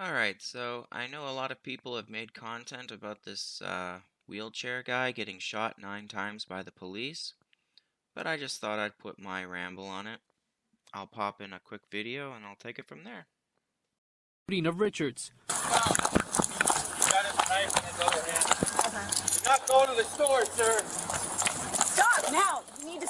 Alright, so I know a lot of people have made content about this wheelchair guy getting shot 9 times by the police, but I just thought I'd put my ramble on it. I'll pop in a quick video and I'll take it from there. Of Richards. He's got his knife in his other hand. Do not go to the store, sir. Stop now! You need to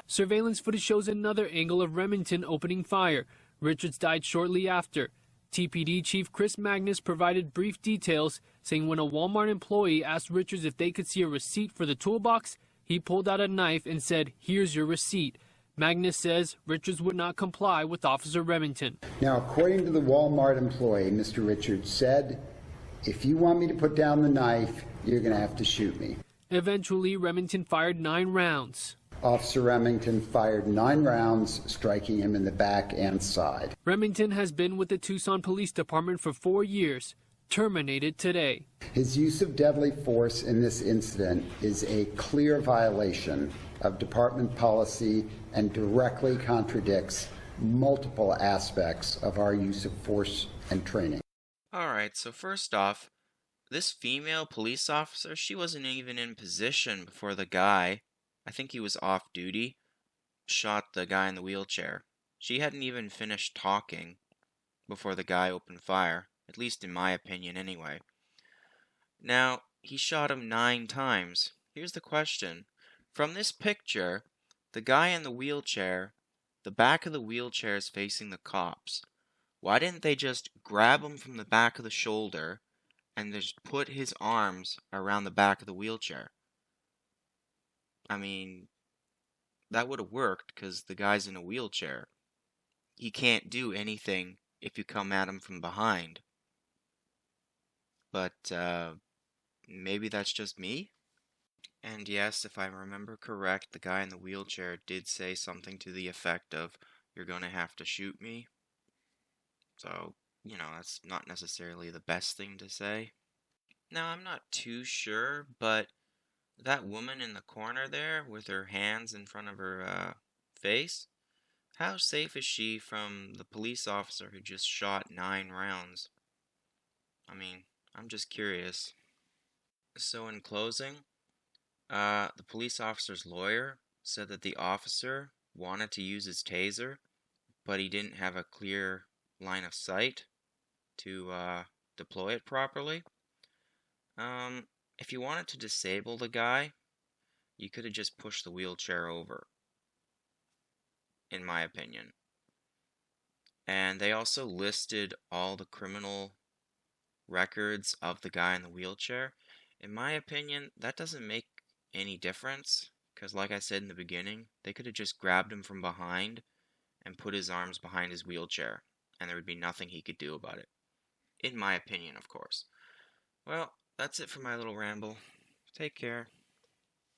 Surveillance footage shows another angle of Remington opening fire. Richards died shortly after. TPD Chief Chris Magnus provided brief details, saying when a Walmart employee asked Richards if they could see a receipt for the toolbox, he pulled out a knife and said, "Here's your receipt." Magnus says Richards would not comply with Officer Remington. Now, according to the Walmart employee, Mr. Richards said, "If you want me to put down the knife, you're going to have to shoot me." Eventually, Remington fired 9 rounds. Officer Remington fired 9 rounds, striking him in the back and side. Remington has been with the Tucson Police Department for 4 years, terminated today. His use of deadly force in this incident is a clear violation of department policy and directly contradicts multiple aspects of our use of force and training. Alright, so first off, this female police officer, she wasn't even in position before the guy, I think he was off duty, shot the guy in the wheelchair. She hadn't even finished talking before the guy opened fire, at least in my opinion anyway. Now, he shot him 9 times. Here's the question. From this picture, the guy in the wheelchair, the back of the wheelchair is facing the cops. Why didn't they just grab him from the back of the shoulder and just put his arms around the back of the wheelchair? I mean, that would have worked because the guy's in a wheelchair. He can't do anything if you come at him from behind. But maybe that's just me? And yes, if I remember correct, the guy in the wheelchair did say something to the effect of, "You're gonna have to shoot me." So, that's not necessarily the best thing to say. Now, I'm not too sure, but that woman in the corner there with her hands in front of her face, how safe is she from the police officer who just shot 9 rounds? I mean, I'm just curious. So in closing, the police officer's lawyer said that the officer wanted to use his taser, but he didn't have a clear line of sight to deploy it properly. If you wanted to disable the guy, you could have just pushed the wheelchair over, in my opinion. And they also listed all the criminal records of the guy in the wheelchair. In my opinion, that doesn't make any difference, because like I said in the beginning, they could have just grabbed him from behind and put his arms behind his wheelchair, and there would be nothing he could do about it. In my opinion, of course. Well, that's it for my little ramble. Take care.